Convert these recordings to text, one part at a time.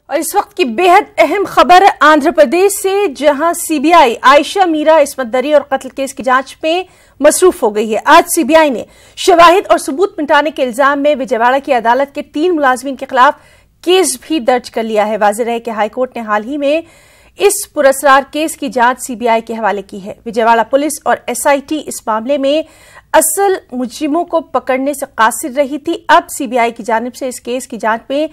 और इस वक्त की बेहद अहम खबर आंध्र प्रदेश से, जहां सीबीआई आयशा मीरा इस्मत दरी और कत्ल केस की जांच में मसरूफ हो गई है। आज सीबीआई ने शवाहिद और सबूत मिटाने के इल्जाम में विजयवाड़ा की अदालत के 3 मुलाजमीन के खिलाफ केस भी दर्ज कर लिया है। वाज़ेह है कि हाईकोर्ट ने हाल ही में इस पुरस्कार केस की जांच सीबीआई के हवाले की है। विजयवाड़ा पुलिस और एसआईटी इस मामले में असल मुजरिमों को पकड़ने से कासिर रही थी। अब सीबीआई की जानिब से इस केस की जांच में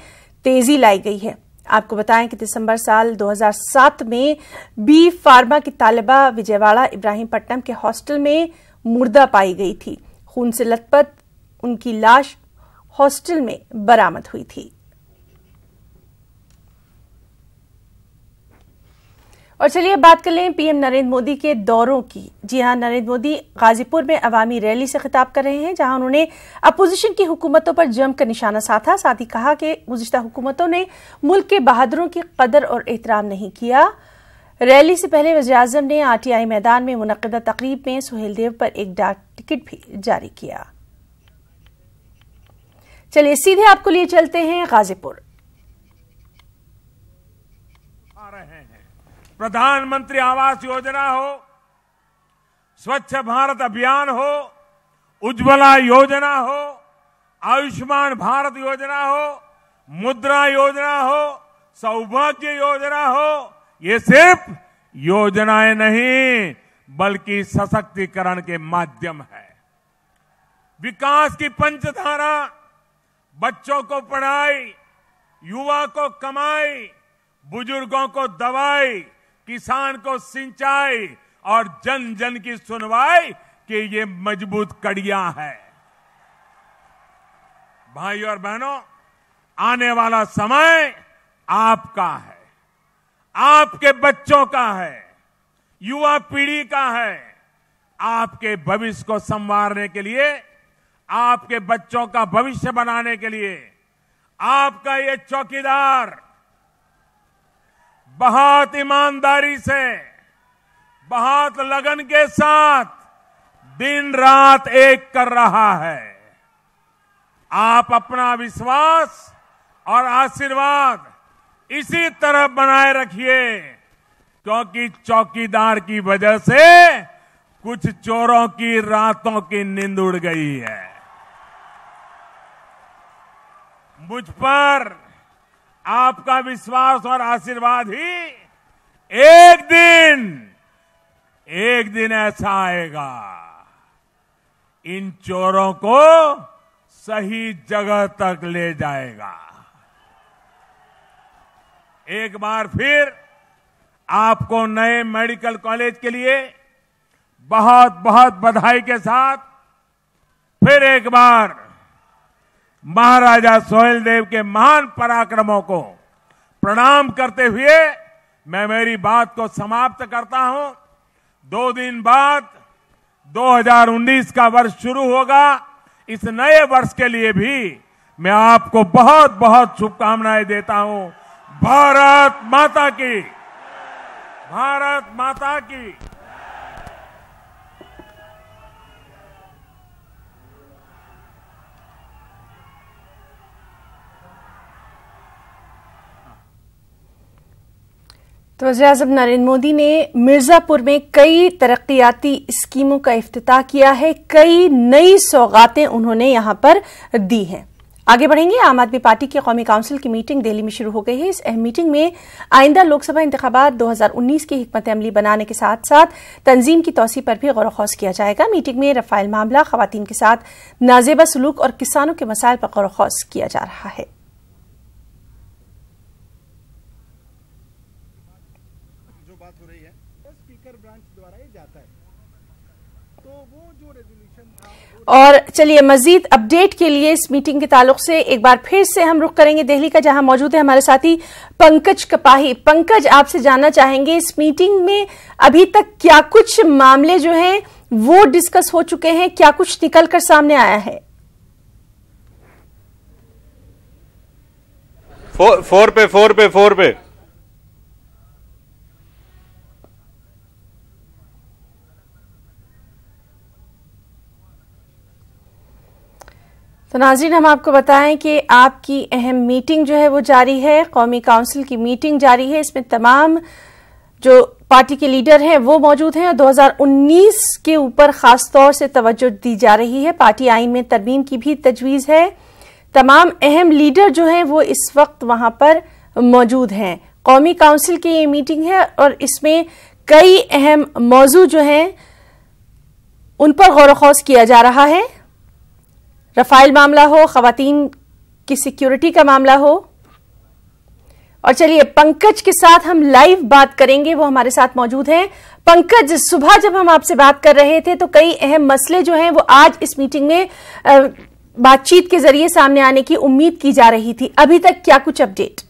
तेजी लाई गई है। आपको बताएं कि दिसंबर साल 2007 में बी फार्मा की तालिबा विजयवाड़ा इब्राहिमपट्टनम के हॉस्टल में मुर्दा पाई गई थी। खून से लथपथ उनकी लाश हॉस्टल में बरामद हुई थी। और चलिए बात कर लें पीएम नरेंद्र मोदी के दौरों की। जी हां, नरेंद्र मोदी गाजीपुर में अवामी रैली से खिताब कर रहे हैं, जहां उन्होंने अपोजिशन की हुकूमतों पर जमकर निशाना साधा। साथ ही कहा कि गुज़िश्ता हुकूमतों ने मुल्क के बहादुरों की कदर और एहतराम नहीं किया। रैली से पहले वज़ीर-ए-आज़म ने आरटीआई मैदान में मुनक़्क़िदा तकरीब में सुहेलदेव पर एक डाक टिकट भी जारी किया। चलिए सीधे आपको लिए चलते हैं गाजीपुर। प्रधानमंत्री आवास योजना हो, स्वच्छ भारत अभियान हो, उज्ज्वला योजना हो, आयुष्मान भारत योजना हो, मुद्रा योजना हो, सौभाग्य योजना हो, ये सिर्फ योजनाएं नहीं बल्कि सशक्तिकरण के माध्यम है। विकास की पंचधारा, बच्चों को पढ़ाई, युवा को कमाई, बुजुर्गों को दवाई, किसान को सिंचाई और जन जन की सुनवाई के ये मजबूत कड़ियां हैं। भाइयों और बहनों, आने वाला समय आपका है, आपके बच्चों का है, युवा पीढ़ी का है। आपके भविष्य को संवारने के लिए, आपके बच्चों का भविष्य बनाने के लिए आपका ये चौकीदार बहुत ईमानदारी से, बहुत लगन के साथ दिन रात एक कर रहा है। आप अपना विश्वास और आशीर्वाद इसी तरह बनाए रखिए, क्योंकि चौकीदार की वजह से कुछ चोरों की रातों की नींद उड़ गई है। मुझ पर आपका विश्वास और आशीर्वाद ही एक दिन ऐसा आएगा, इन चोरों को सही जगह तक ले जाएगा। एक बार फिर आपको नए मेडिकल कॉलेज के लिए बहुत बहुत बधाई के साथ फिर एक बार महाराजा सोहेलदेव के महान पराक्रमों को प्रणाम करते हुए मैं मेरी बात को समाप्त करता हूं। 2 दिन बाद 2019 का वर्ष शुरू होगा। इस नए वर्ष के लिए भी मैं आपको बहुत बहुत शुभकामनाएं देता हूं। भारत माता की, भारत माता की। तो वज़ीर-ए-आज़म नरेंद्र मोदी ने मिर्जापुर में कई तरक्कियाती स्कीमों का इफ्तिताह किया है। कई नई सौगातें उन्होंने यहां पर दी हैं। आगे बढ़ेंगे। आम आदमी पार्टी की कौमी काउंसिल की मीटिंग दिल्ली में शुरू हो गई है। इस अहम मीटिंग में आइंदा लोकसभा इंतखाबात 2019 की हिकमत अमली बनाने के साथ साथ तंजीम की तौसी पर भी गौर खौज किया जाएगा। मीटिंग में रफाइल मामला, खवातीन के साथ नाजेबा सलूक और किसानों के मसाइल पर गौर खौज किया जा रहा है। बात हो रही है स्पीकर ब्रांच द्वारा ही जाता है, तो वो जो रेजोल्यूशन था। और चलिए मजीद अपडेट के लिए इस मीटिंग के ताल्लुक से एक बार फिर से हम रुख करेंगे दिल्ली का, जहां मौजूद है हमारे साथी पंकज कपाही। पंकज, आपसे जानना चाहेंगे इस मीटिंग में अभी तक क्या कुछ मामले जो हैं वो डिस्कस हो चुके हैं, क्या कुछ निकलकर सामने आया है? फोर पे तो नाज़रीन, हम आपको बताएं कि आपकी अहम मीटिंग जो है वो जारी है, कौमी काउंसिल की मीटिंग जारी है। इसमें तमाम जो पार्टी के लीडर हैं वो मौजूद हैं और 2019 के ऊपर खास तौर से तवज्जो दी जा रही है। पार्टी आइन में तरमीम की भी तजवीज़ है। तमाम अहम लीडर जो हैं वो इस वक्त वहां पर मौजूद हैं। कौमी काउंसिल की ये मीटिंग है और इसमें कई अहम मौजू जो हैं उन पर गौर व खौज किया जा रहा है। रफाइल मामला हो, खवातीन की सिक्योरिटी का मामला हो। और चलिए पंकज के साथ हम लाइव बात करेंगे, वो हमारे साथ मौजूद हैं। पंकज, सुबह जब हम आपसे बात कर रहे थे तो कई अहम मसले जो हैं वो आज इस मीटिंग में बातचीत के जरिए सामने आने की उम्मीद की जा रही थी। अभी तक क्या कुछ अपडेट?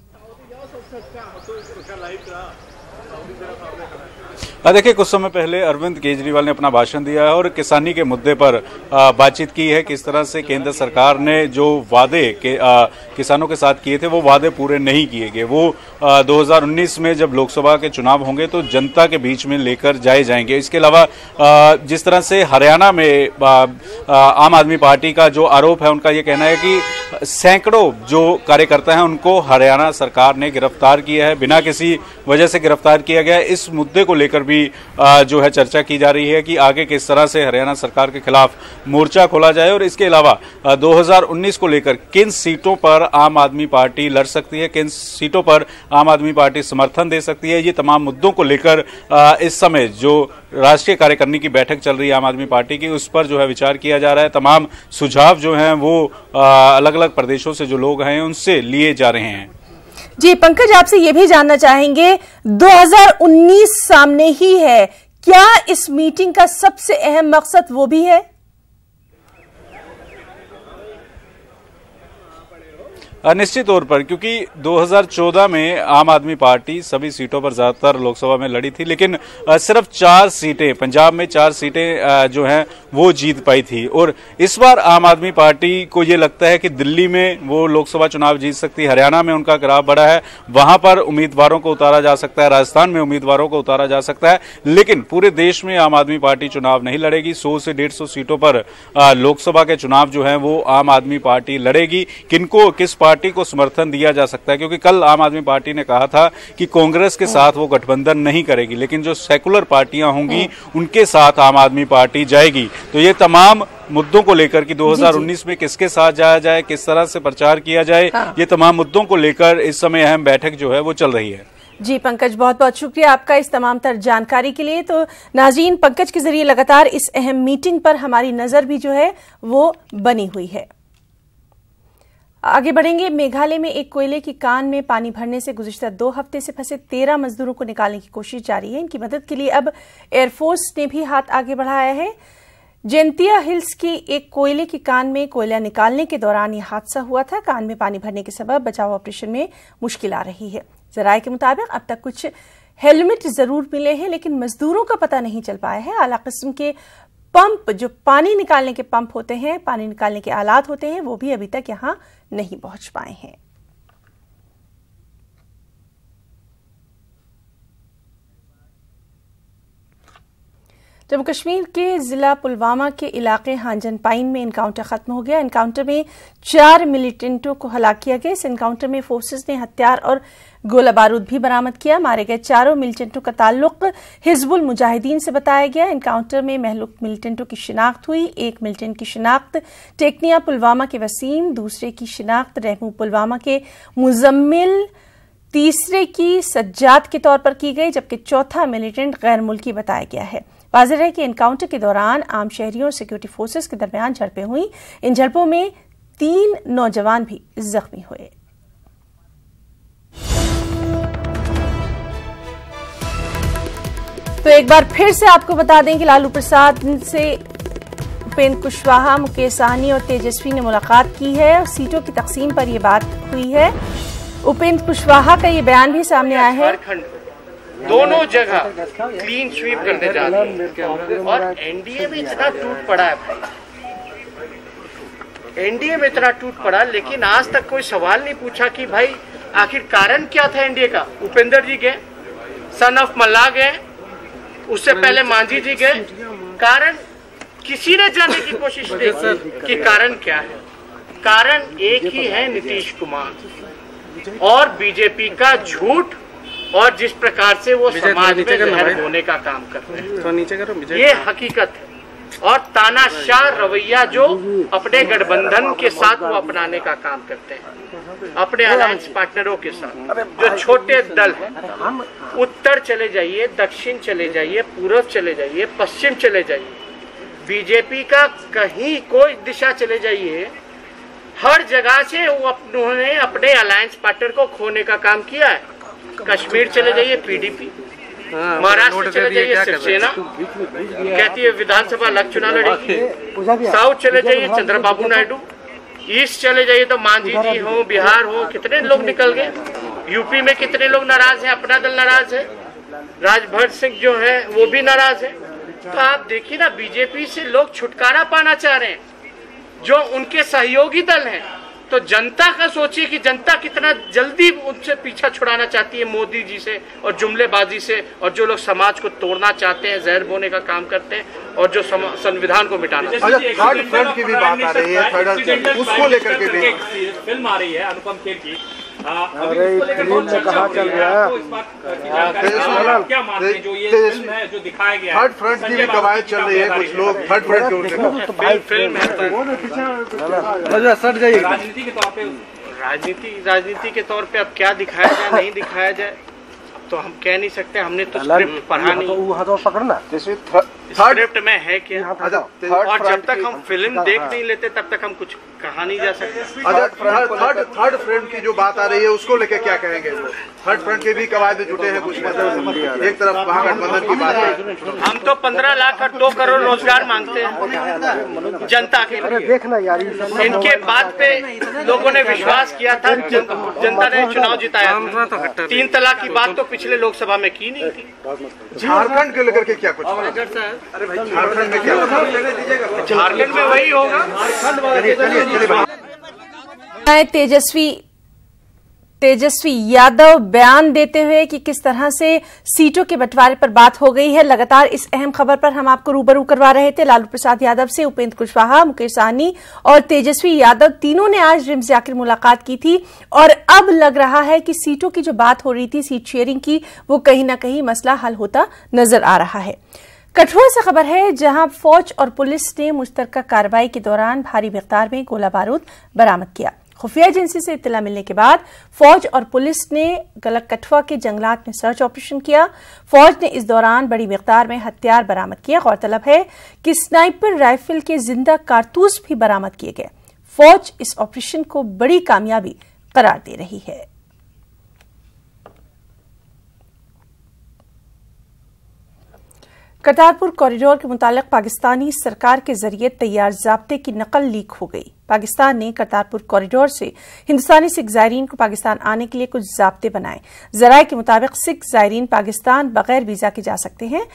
देखिए, कुछ समय पहले अरविंद केजरीवाल ने अपना भाषण दिया है और किसानी के मुद्दे पर बातचीत की है। किस तरह से केंद्र सरकार ने जो वादे किसानों के साथ किए थे वो वादे पूरे नहीं किए गए। वो 2019 में जब लोकसभा के चुनाव होंगे तो जनता के बीच में लेकर जाए जाएंगे। इसके अलावा जिस तरह से हरियाणा में आम आदमी पार्टी का जो आरोप है, उनका ये कहना है कि सैकड़ों जो कार्यकर्ता हैं उनको हरियाणा सरकार ने गिरफ्तार किया है, बिना किसी वजह से गिरफ्तार किया गया है। इस मुद्दे को लेकर भी जो है चर्चा की जा रही है कि आगे किस तरह से हरियाणा सरकार के खिलाफ मोर्चा खोला जाए और इसके अलावा 2019 को लेकर किन सीटों पर आम आदमी पार्टी लड़ सकती है, किन सीटों पर आम आदमी पार्टी समर्थन दे सकती है। ये तमाम मुद्दों को लेकर इस समय जो राष्ट्रीय कार्यकारिणी की बैठक चल रही है आम आदमी पार्टी की, उस पर जो है विचार किया जा रहा है। तमाम सुझाव जो हैं वो अलग अलग प्रदेशों से जो लोग हैं उनसे लिए जा रहे हैं। जी पंकज, आपसे ये भी जानना चाहेंगे, 2019 सामने ही है, क्या इस मीटिंग का सबसे अहम मकसद वो भी है? निश्चित तौर पर, क्योंकि 2014 में आम आदमी पार्टी सभी सीटों पर ज्यादातर लोकसभा में लड़ी थी, लेकिन सिर्फ 4 सीटें, पंजाब में 4 सीटें जो हैं वो जीत पाई थी। और इस बार आम आदमी पार्टी को ये लगता है कि दिल्ली में वो लोकसभा चुनाव जीत सकती है, हरियाणा में उनका ग्राफ बढ़ा है, वहां पर उम्मीदवारों को उतारा जा सकता है, राजस्थान में उम्मीदवारों को उतारा जा सकता है, लेकिन पूरे देश में आम आदमी पार्टी चुनाव नहीं लड़ेगी। 100 से 150 सीटों पर लोकसभा के चुनाव जो है वो आम आदमी पार्टी लड़ेगी। किनको, किस पार्टी को समर्थन दिया जा सकता है, क्योंकि कल आम आदमी पार्टी ने कहा था कि कांग्रेस के साथ वो गठबंधन नहीं करेगी, लेकिन जो सेकुलर पार्टियां होंगी उनके साथ आम आदमी पार्टी जाएगी। तो ये तमाम मुद्दों को लेकर कि 2019 में किसके साथ जाया जाए, किस तरह से प्रचार किया जाए, ये तमाम मुद्दों को लेकर इस समय अहम बैठक जो है वो चल रही है। जी पंकज, बहुत बहुत शुक्रिया आपका इस तमाम तर जानकारी के लिए। तो नाज़रीन, पंकज के जरिए लगातार इस अहम मीटिंग पर हमारी नजर भी जो है वो बनी हुई है। आगे बढ़ेंगे। मेघालय में एक कोयले की कान में पानी भरने से गुज़िश्ता 2 हफ्ते से फंसे 13 मजदूरों को निकालने की कोशिश जारी है। इनकी मदद के लिए अब एयरफोर्स ने भी हाथ आगे बढ़ाया है। जैंतिया हिल्स की एक कोयले की कान में कोयला निकालने के दौरान यह हादसा हुआ था। कान में पानी भरने के सबब बचाव ऑपरेशन में मुश्किल आ रही है। जराये के मुताबिक अब तक कुछ हेलमेट जरूर मिले हैं, लेकिन मजदूरों का पता नहीं चल पाया है। आला किस्म के पंप, जो पानी निकालने के पंप होते हैं, पानी निकालने के आलात होते हैं, वो भी अभी तक यहां नहीं पहुंच पाए हैं। जम्मू कश्मीर के जिला पुलवामा के इलाके हांजन पाइन में इनकाउंटर खत्म हो गया। इनकाउंटर में 4 मिलिटेंटों को हलाक किया गया। इस इनकाउंटर में फोर्सेस ने हथियार और गोला बारूद भी बरामद किया। मारे गए 4 मिलिटेंटों का ताल्लुक हिजबुल मुजाहिदीन से बताया गया। इनकाउंटर में महलूक मिलिटेंटों की शिनाख्त हुई। एक मिलिटेंट की शिनाख्त टेकनिया पुलवामा के वसीम, दूसरे की शिनाख्त रहमू पुलवामा के मुजम्मिल, तीसरे की सज्जाद के तौर पर की गई, जबकि चौथा मिलिटेंट गैर मुल्की बताया गया है। वाज़ेह है कि इनकाउंटर के दौरान आम शहरियों और सिक्योरिटी फोर्सेस के दरमियान झड़पें हुई। इन झड़पों में 3 नौजवान भी जख्मी हुए। तो एक बार फिर से आपको बता दें कि लालू प्रसाद से उपेंद्र कुशवाहा, मुकेश सहनी और तेजस्वी ने मुलाकात की है और सीटों की तकसीम पर यह बात हुई है। उपेंद्र कुशवाहा का ये बयान भी सामने आया है। दोनों जगह क्लीन स्वीप करने जा रहे हैं और एनडीए में इतना टूट पड़ा है भाई, एनडीए में इतना टूट पड़ा, लेकिन आज तक कोई सवाल नहीं पूछा कि भाई आखिर कारण क्या था एनडीए का। उपेंद्र जी गए, सन ऑफ मल्ला गए, उससे पहले मांझी जी गए, कारण किसी ने जानने की कोशिश नहीं की कि कारण क्या है। कारण एक ही है, नीतीश कुमार और बीजेपी का झूठ, और जिस प्रकार से वो समाज में जहर बोने का काम कर रहे हैं, ये हकीकत है। और तानाशाह रवैया जो अपने गठबंधन के साथ वो अपनाने का काम करते हैं, अपने अलायंस पार्टनरों के साथ, जो छोटे दल हैं, उत्तर चले जाइए, दक्षिण चले जाइए, पूर्व चले जाइए, पश्चिम चले जाइए, बीजेपी का कहीं कोई दिशा चले जाइए, हर जगह से वो उन्होंने अपने अलायंस पार्टनर को खोने का काम किया है। कश्मीर चले जाइए पीडीपी, महाराष्ट्र चले जाइए शिवसेना कहती है विधानसभा अलग चुनाव लड़ेगी, साउथ चले जाइए चंद्रबाबू नायडू, ईस्ट चले जाइए तो मांझी जी हो, बिहार हो, कितने लोग निकल गए, यूपी में कितने लोग नाराज हैं, अपना दल नाराज है, राजभर सिंह जो है वो भी नाराज है। तो आप देखिए ना, बीजेपी से लोग छुटकारा पाना चाह रहे हैं, जो उनके सहयोगी दल हैं। तो जनता का सोचिए कि जनता कितना जल्दी उनसे पीछा छुड़ाना चाहती है मोदी जी से और जुमलेबाजी से, और जो लोग समाज को तोड़ना चाहते हैं, जहर बोने का काम करते हैं, और जो संविधान को मिटाना। थर्ड फ्रंट की भी बात आ रही है, उसको लेकर के भी फिल्म आ रही है अनुपम खेर की, अरे फिल्म में कहाँ चल रहा है, क्या मानते हैं जो ये फिल्म है जो दिखाया गया, थर्ड फ्रंट की भी कवायद चल रही है, कुछ लोग थर्ड फ्रंट के उठे फिल्म है सट जाइए। राजनीति के तौर पे, राजनीति के तौर पे अब क्या दिखाया जाए नहीं दिखाया जाए तो हम कह नहीं सकते, हमने तो स्क्रिप्ट पढ़ा नहीं, पकड़ना स्क्रिप्ट में है क्या, और जब तक हम फिल्म देख नहीं लेते तब तक हम कुछ कहा नहीं जा सकते। थर्ड फ्रंट की जो बात आ रही है उसको लेके क्या कहेंगे? थर्ड फ्रंट के भी कवायद जुटे हैं कुछ, मतलब एक तरफ महागठबंधन की बात है, हम तो 15 लाख और 2 करोड़ रोजगार मांगते हैं जनता के लिए। देखना यार, इनके बात पे लोगों ने विश्वास किया था, जनता ने चुनाव जिताया। 3 तलाक की बात तो पिछले लोकसभा में की नहीं थी। झारखंड के लेकर के क्या कुछ? झारखंड में क्या? झारखंड में वही होगा। तेजस्वी यादव बयान देते हुए कि किस तरह से सीटों के बंटवारे पर बात हो गई है। लगातार इस अहम खबर पर हम आपको रूबरू करवा रहे थे। लालू प्रसाद यादव से उपेंद्र कुशवाहा, मुकेश सहनी और तेजस्वी यादव तीनों ने आज रिम्स जाकर मुलाकात की थी, और अब लग रहा है कि सीटों की जो बात हो रही थी, सीट शेयरिंग की, वो कहीं ना कहीं मसला हल होता नजर आ रहा है। कठुआ से खबर है, जहां फौज और पुलिस ने मुश्तरका कार्रवाई के दौरान भारी मिकदार में गोला बारूद बरामद किया। खुफिया एजेंसी से इत्तला मिलने के बाद फौज और पुलिस ने गलत कठुआ के जंगलात में सर्च ऑपरेशन किया। फौज ने इस दौरान बड़ी मिकदार में हथियार बरामद किया। गौरतलब है कि स्नाइपर राइफल के जिंदा कारतूस भी बरामद किए गए। फौज इस ऑपरेशन को बड़ी कामयाबी करार दे रही है। करतारपुर कॉरिडोर के मुतालिक पाकिस्तानी सरकार के जरिए तैयार ज़ाब्ते की नकल लीक हो गई। पाकिस्तान ने करतारपुर कॉरिडोर से हिंदुस्तानी सिख ज़ायरीन को पाकिस्तान आने के लिए कुछ ज़ाब्ते बनाए। ज़राए के मुताबिक सिख ज़ायरीन पाकिस्तान बगैर वीज़ा के जा सकते हैं।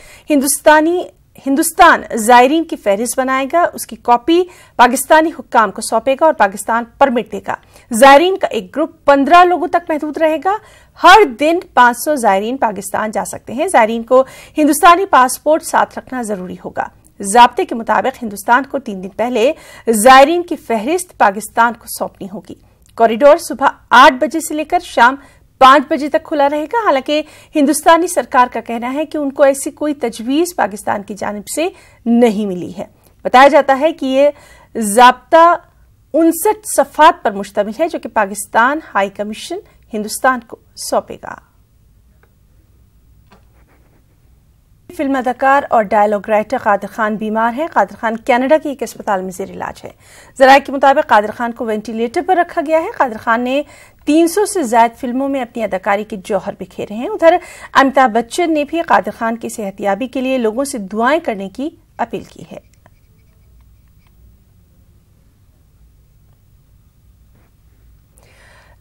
हिंदुस्तान ज़ायरीन की फहरिस्त बनाएगा, उसकी कॉपी पाकिस्तानी हुक्काम को सौंपेगा और पाकिस्तान परमिट देगा। ज़ायरीन का एक ग्रुप 15 लोगों तक महदूद रहेगा। हर दिन 500 ज़ायरीन पाकिस्तान जा सकते हैं। ज़ायरीन को हिंदुस्तानी पासपोर्ट साथ रखना जरूरी होगा। ज़ाब्ते के मुताबिक हिंदुस्तान को 3 दिन पहले ज़ायरीन की फहरिस्त पाकिस्तान को सौंपनी होगी। कॉरिडोर सुबह 8 बजे से लेकर शाम 5 बजे तक खुला रहेगा। हालांकि हिंदुस्तानी सरकार का कहना है कि उनको ऐसी कोई तजवीज पाकिस्तान की जानिब से नहीं मिली है। बताया जाता है कि ये ज़ाब्ता 59 सफ़ात पर मुश्तमिल है, जो कि पाकिस्तान हाई कमीशन हिंदुस्तान को सौंपेगा। फिल्म अदाकार और डायलॉग राइटर कादिर खान बीमार है। कादिर खान कनाडा के एक अस्पताल में जेर इलाज है। ज़राए के मुताबिक कादिर खान को वेंटिलेटर पर रखा गया है। कादिर खान ने 300 से ज्यादा फिल्मों में अपनी अदाकारी के जौहर बिखेरे हैं। उधर अमिताभ बच्चन ने भी कादिर खान की सेहतयाबी के लिए लोगों से दुआएं करने की अपील की है।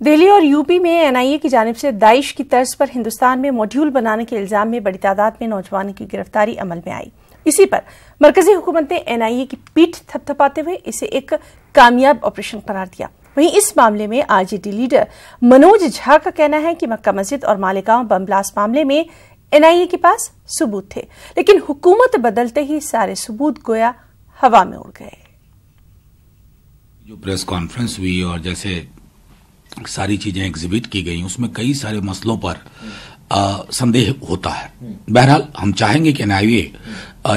दिल्ली और यूपी में एनआईए की जानिब से दाइश की तर्ज पर हिंदुस्तान में मॉड्यूल बनाने के इल्जाम में बड़ी तादाद में नौजवानों की गिरफ्तारी अमल में आई। इसी पर मरकजी हुकूमत ने एनआईए की पीठ थपथपाते हुए इसे एक कामयाब ऑपरेशन करार दिया। वहीं इस मामले में आरजेडी लीडर मनोज झा का कहना है कि मक्का मस्जिद और मालेगांव बम ब्लास्ट मामले में एनआईए के पास सबूत थे, लेकिन हुकूमत बदलते ही सारे सबूत गोया हवा में उड़ गए। जो प्रेस कॉन्फ्रेंस हुई और जैसे सारी चीजें एग्जिबिट की गई उसमें कई सारे मसलों पर संदेह होता है। बहरहाल हम चाहेंगे कि एनआईए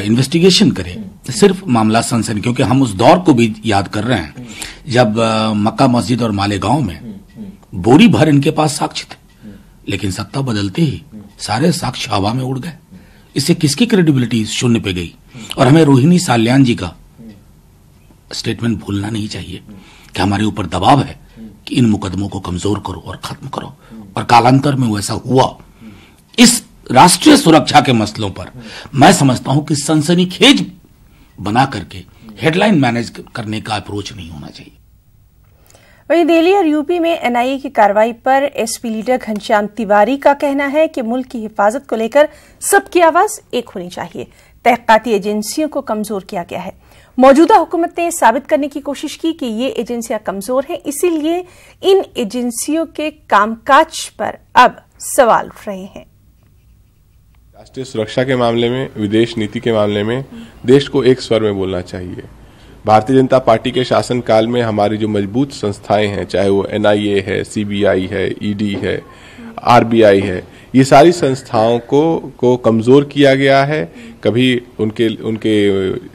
इन्वेस्टिगेशन करे, सिर्फ मामला सनसनी, क्योंकि हम उस दौर को भी याद कर रहे हैं जब मक्का मस्जिद और मालेगांव में बोरी भर इनके पास साक्ष्य थे, लेकिन सत्ता बदलते ही सारे साक्ष्य हवा में उड़ गए। इससे किसकी क्रेडिबिलिटी शून्य पे गई। और हमें रोहिणी साल्यान जी का स्टेटमेंट भूलना नहीं चाहिए कि हमारे ऊपर दबाव है कि इन मुकदमों को कमजोर करो और खत्म करो, और कालांतर में वैसा हुआ। इस राष्ट्रीय सुरक्षा के मसलों पर मैं समझता हूं कि सनसनीखेज बना करके हेडलाइन मैनेज करने का अप्रोच नहीं होना चाहिए। वहीं दिल्ली और यूपी में एनआईए की कार्रवाई पर एसपी लीडर घनश्याम तिवारी का कहना है कि मुल्क की हिफाजत को लेकर सबकी आवाज एक होनी चाहिए। तहकीकाती एजेंसियों को कमजोर किया गया है। मौजूदा हुकूमत ने साबित करने की कोशिश की कि ये एजेंसियां कमजोर हैं, इसीलिए इन एजेंसियों के कामकाज पर अब सवाल उठ रहे हैं। राष्ट्रीय सुरक्षा के मामले में, विदेश नीति के मामले में देश को एक स्वर में बोलना चाहिए। भारतीय जनता पार्टी के शासनकाल में हमारी जो मजबूत संस्थाएं हैं, चाहे वो एनआईए है, सीबीआई है, ईडी है, आरबीआई है, ये सारी संस्थाओं को कमजोर किया गया है। कभी उनके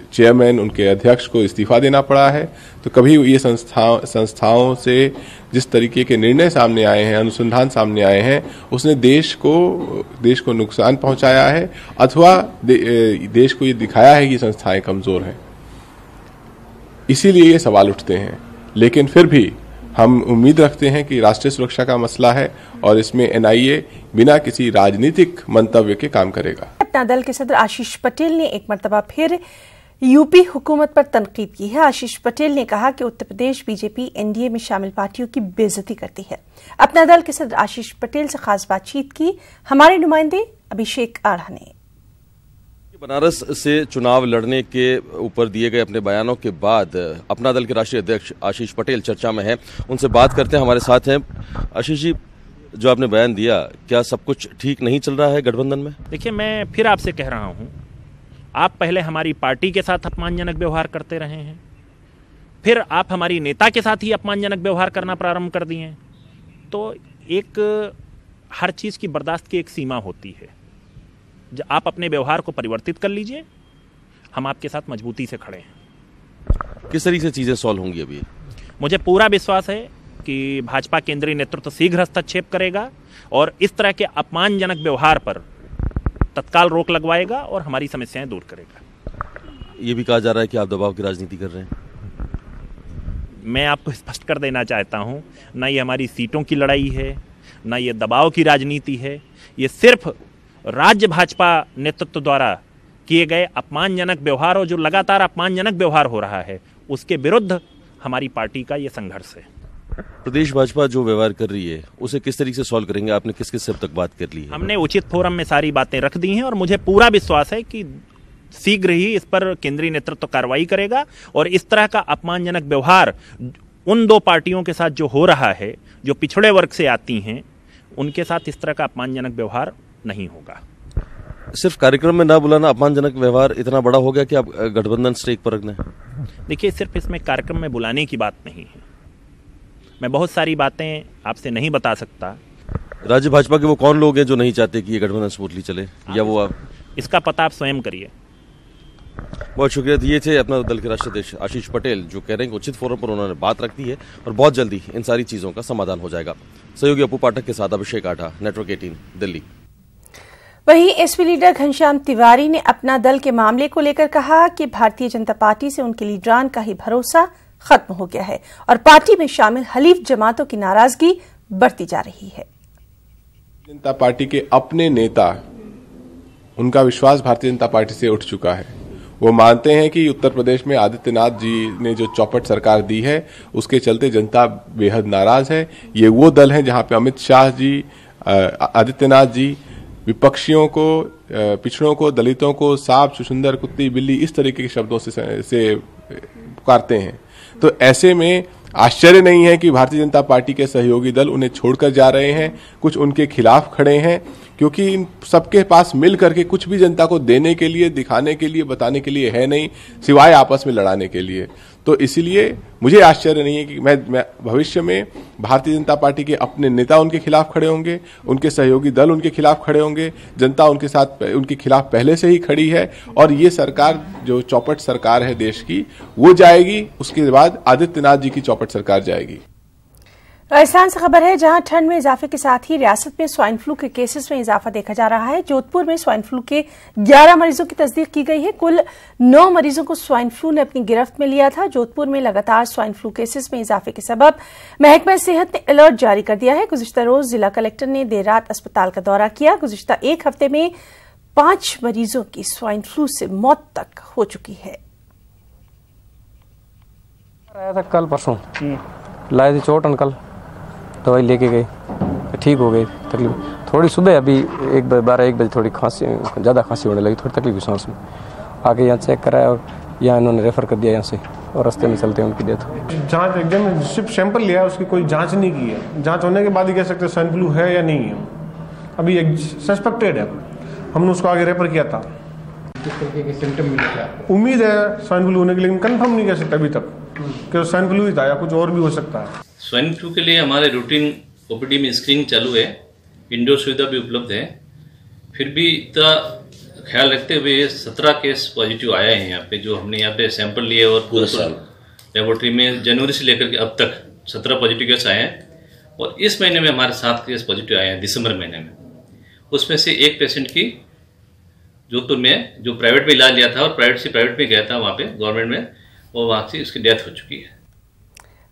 चेयरमैन, उनके अध्यक्ष को इस्तीफा देना पड़ा है, तो कभी ये संस्थाओं से जिस तरीके के निर्णय सामने आए हैं, अनुसंधान सामने आए हैं, उसने देश को नुकसान पहुंचाया है, अथवा देश को ये दिखाया है कि संस्थाएं कमजोर हैं। इसीलिए ये सवाल उठते हैं। लेकिन फिर भी हम उम्मीद रखते हैं कि राष्ट्रीय सुरक्षा का मसला है और इसमें एनआईए बिना किसी राजनीतिक मंतव्य के काम करेगा। अपना दल के सदर आशीष पटेल ने एक मर्तबा फिर यूपी हुकूमत पर तनकीद की है। आशीष पटेल ने कहा कि उत्तर प्रदेश बीजेपी एनडीए में शामिल पार्टियों की बेइज्जती करती है। अपना दल के सदर आशीष पटेल से खास बातचीत की हमारे नुमाइंदे अभिषेक आढ़ा ने। बनारस से चुनाव लड़ने के ऊपर दिए गए अपने बयानों के बाद अपना दल के राष्ट्रीय अध्यक्ष आशीष पटेल चर्चा में हैं। उनसे बात करते हैं, हमारे साथ हैं। आशीष जी, जो आपने बयान दिया, क्या सब कुछ ठीक नहीं चल रहा है गठबंधन में? देखिए, मैं फिर आपसे कह रहा हूं, आप पहले हमारी पार्टी के साथ अपमानजनक व्यवहार करते रहे हैं, फिर आप हमारी नेता के साथ ही अपमानजनक व्यवहार करना प्रारंभ कर दिए हैं। तो हर चीज की बर्दाश्त की एक सीमा होती है। आप अपने व्यवहार को परिवर्तित कर लीजिए, हम आपके साथ मजबूती से खड़े हैं। किस तरीके से चीजें सॉल्व होंगी? अभी मुझे पूरा विश्वास है कि भाजपा केंद्रीय नेतृत्व शीघ्र हस्तक्षेप करेगा और इस तरह के अपमानजनक व्यवहार पर तत्काल रोक लगवाएगा और हमारी समस्याएं दूर करेगा। ये भी कहा जा रहा है कि आप दबाव की राजनीति कर रहे हैं। मैं आपको स्पष्ट कर देना चाहता हूं, ना ये हमारी सीटों की लड़ाई है, ना ये दबाव की राजनीति है। ये सिर्फ राज्य भाजपा नेतृत्व द्वारा किए गए अपमानजनक व्यवहार और जो लगातार अपमानजनक व्यवहार हो रहा है, उसके विरुद्ध हमारी पार्टी का ये संघर्ष है। प्रदेश भाजपा जो व्यवहार कर रही है, उसे किस तरीके से सॉल्व करेंगे? आपने किस किस से अब तक बात कर ली है? हमने उचित फोरम में सारी बातें रख दी हैं और मुझे पूरा विश्वास है कि शीघ्र ही इस पर केंद्रीय नेतृत्व कार्रवाई करेगा और इस तरह का अपमानजनक व्यवहार उन दो पार्टियों के साथ जो हो रहा है, जो पिछड़े वर्ग से आती हैं, उनके साथ इस तरह का अपमानजनक व्यवहार नहीं होगा। सिर्फ कार्यक्रम में ना बुलाना अपमानजनक व्यवहार इतना बड़ा हो गया कि आप गठबंधन स्टेक पर रख दें? देखिए, सिर्फ इसमें कार्यक्रम में बुलाने की बात नहीं है। मैं बहुत सारी बातें आपसे नहीं बता सकता। राज्य भाजपा के वो कौन लोग हैं जो नहीं चाहते कि ये गठबंधन स्मूथली चले, या वो आप इसका पता आप स्वयं करिए। बहुत शुक्रिया। ये थे अपना दल के राष्ट्रीय अध्यक्ष आशीष पटेल, जो कह रहे हैं कि उचित फोरम पर उन्होंने बात रख दी है और बहुत जल्दी इन सारी चीजों का समाधान हो जाएगा। सहयोगी अपू पाठक के साथ अभिषेक आढ़ा, नेटवर्क 18, दिल्ली। वहीं एसपी लीडर घनश्याम तिवारी ने अपना दल के मामले को लेकर कहा कि भारतीय जनता पार्टी से उनके लीडरान का ही भरोसा खत्म हो गया है और पार्टी में शामिल हलीफ जमातों की नाराजगी बढ़ती जा रही है। जनता पार्टी के अपने नेता, उनका विश्वास भारतीय जनता पार्टी से उठ चुका है। वो मानते हैं कि उत्तर प्रदेश में आदित्यनाथ जी ने जो चौपट सरकार दी है, उसके चलते जनता बेहद नाराज है। ये वो दल है जहां पे अमित शाह जी, आदित्यनाथ जी विपक्षियों को, पिछड़ों को, दलितों को सांप, छुछुंदर, कुत्ती, बिल्ली इस तरीके के शब्दों से पुकारते हैं। तो ऐसे में आश्चर्य नहीं है कि भारतीय जनता पार्टी के सहयोगी दल उन्हें छोड़कर जा रहे हैं, कुछ उनके खिलाफ खड़े हैं, क्योंकि इन सबके पास मिल करके कुछ भी जनता को देने के लिए, दिखाने के लिए, बताने के लिए है नहीं, सिवाय आपस में लड़ाने के लिए। तो इसलिए मुझे आश्चर्य नहीं है कि मैं भविष्य में भारतीय जनता पार्टी के अपने नेता उनके खिलाफ खड़े होंगे, उनके सहयोगी दल उनके खिलाफ खड़े होंगे, जनता उनके साथ उनके खिलाफ पहले से ही खड़ी है और ये सरकार जो चौपट सरकार है देश की वो जाएगी, उसके बाद आदित्यनाथ जी की चौपट सरकार जाएगी। राजस्थान से खबर है, जहां ठंड में इजाफे के साथ ही रियासत में स्वाइन फ्लू के केसेस में इजाफा देखा जा रहा है। जोधपुर में स्वाइन फ्लू के 11 मरीजों की तस्दीक की गई है। कुल 9 मरीजों को स्वाइन फ्लू ने अपनी गिरफ्त में लिया था। जोधपुर में लगातार स्वाइन फ्लू केसेस में इजाफे के सबब महकमा सेहत ने अलर्ट जारी कर दिया है। गुज़िश्ता रोज जिला कलेक्टर ने देर रात अस्पताल का दौरा किया। गुज़िश्ता एक हफ्ते में 5 मरीजों की स्वाइन फ्लू से मौत तक हो चुकी है। आया था कल परसों, लाए थे चोट अंकल, दवाई लेके गए, ठीक हो गई तकलीफ थोड़ी। सुबह अभी 12-1 बजे थोड़ी खांसी, ज़्यादा खांसी होने लगी, थोड़ी तकलीफ हुई सांस में। आके यहाँ चेक कराया और यहाँ इन्होंने रेफर कर दिया यहाँ से, और रास्ते में चलते उनकी डेथ हो गई। जाँच एकदम सिर्फ सैंपल लिया है, उसकी कोई जाँच नहीं की है। जाँच होने के बाद ही कह सकते स्वाइन फ्लू है या नहीं है। अभी सस्पेक्टेड है, हमने उसको आगे रेफर किया था। किस तरीके के सिम्टम मिले थे आपको? उम्मीद है स्वाइन फ्लू होने के, लेकिन कंफर्म नहीं कह सकते अभी तक कि स्वाइन फ्लू ही था या कुछ और भी हो सकता है। स्वाइन फ्लू के लिए हमारे रूटीन ओपीडी में स्क्रीनिंग चालू है, इंडोर सुविधा भी उपलब्ध है। फिर भी इतना ख्याल रखते हुए 17 केस पॉजिटिव आया है यहाँ पे, जो हमने यहाँ पे सैंपल लिए और पूरे साल लेबोरेटरी में जनवरी से लेकर के अब तक 17 पॉजिटिव केस आए हैं। और इस महीने में हमारे 7 केस पॉजिटिव आए हैं दिसंबर महीने में। उसमें से एक पेशेंट की जोधपुर में जो प्राइवेट में इलाज लिया था और प्राइवेट में गया था वहाँ पे गवर्नमेंट में, और वहाँ से उसकी डेथ हो चुकी है।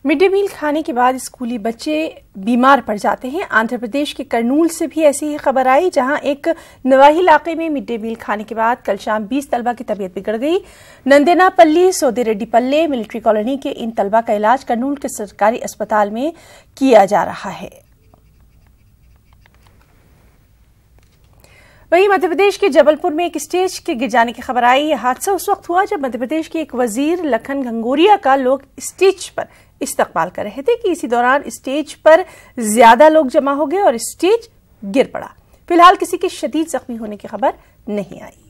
मिड डे मील खाने के बाद स्कूली बच्चे बीमार पड़ जाते हैं। आंध्र प्रदेश के कर्नूल से भी ऐसी ही खबर आई, जहां एक नवाही इलाके में मिड डे मील खाने के बाद कल शाम 20 तलबा की तबीयत बिगड़ गई। नंदेनापल्ली, सोदेरेड्डीपल्ले, मिलिट्री कॉलोनी के इन तलबा का इलाज कर्नूल के सरकारी अस्पताल में किया जा रहा है। वहीं मध्य प्रदेश के जबलपुर में एक स्टेज के गिर जाने की खबर आई। यह हादसा उस वक्त हुआ जब मध्य प्रदेश के एक वजीर लखन घंगोरिया का लोग स्टेज पर इस्तकबाल कर रहे थे कि इसी दौरान स्टेज पर ज्यादा लोग जमा हो गए और स्टेज गिर पड़ा। फिलहाल किसी के शदीद जख्मी होने की खबर नहीं आई।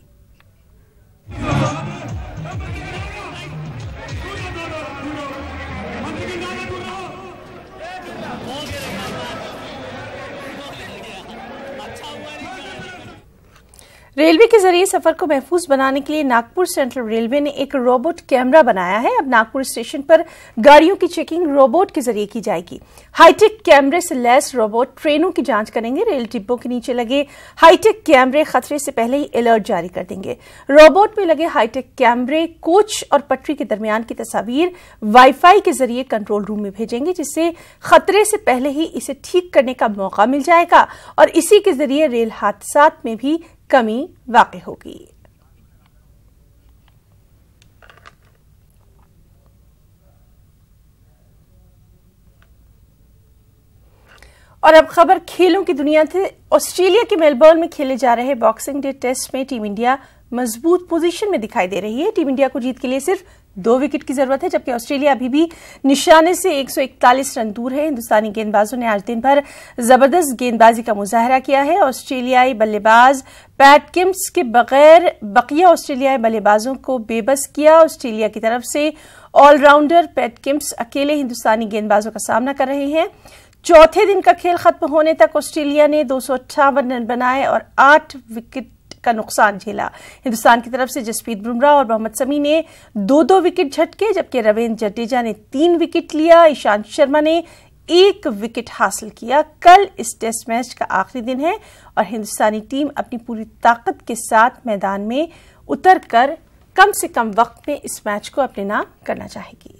रेलवे के जरिए सफर को महफूज बनाने के लिए नागपुर सेंट्रल रेलवे ने एक रोबोट कैमरा बनाया है। अब नागपुर स्टेशन पर गाड़ियों की चेकिंग रोबोट के जरिए की जाएगी। हाईटेक कैमरे से लैस रोबोट ट्रेनों की जांच करेंगे। रेल डिब्बों के नीचे लगे हाईटेक कैमरे खतरे से पहले ही अलर्ट जारी कर देंगे। रोबोट में लगे हाईटेक कैमरे कोच और पटरी के दरमियान की तस्वीर वाईफाई के जरिए कंट्रोल रूम में भेजेंगे, जिससे खतरे से पहले ही इसे ठीक करने का मौका मिल जाएगा और इसी के जरिए रेल हादसात में भी कमी वाक़ई होगी। और अब खबर खेलों की दुनिया से। ऑस्ट्रेलिया के मेलबर्न में खेले जा रहे बॉक्सिंग डे टेस्ट में टीम इंडिया मजबूत पोजीशन में दिखाई दे रही है। टीम इंडिया को जीत के लिए सिर्फ 2 विकेट की जरूरत है, जबकि ऑस्ट्रेलिया अभी भी निशाने से 141 रन दूर है। हिंदुस्तानी गेंदबाजों ने आज दिन भर जबरदस्त गेंदबाजी का मुजाहरा किया है। ऑस्ट्रेलियाई बल्लेबाज पैट किम्स के बगैर बकिया ऑस्ट्रेलियाई बल्लेबाजों को बेबस किया। ऑस्ट्रेलिया की तरफ से ऑलराउंडर पैट किम्स अकेले हिंदुस्तानी गेंदबाजों का सामना कर रहे हैं। चौथे दिन का खेल खत्म होने तक ऑस्ट्रेलिया ने 258 रन बनाए और 8 विकेट का नुकसान झेला। हिंदुस्तान की तरफ से जसप्रीत बुमराह और मोहम्मद शमी ने 2-2 विकेट झटके, जबकि रविंद्र जडेजा ने 3 विकेट लिया। ईशांत शर्मा ने 1 विकेट हासिल किया। कल इस टेस्ट मैच का आखिरी दिन है और हिंदुस्तानी टीम अपनी पूरी ताकत के साथ मैदान में उतरकर कम से कम वक्त में इस मैच को अपने नाम करना चाहेगी।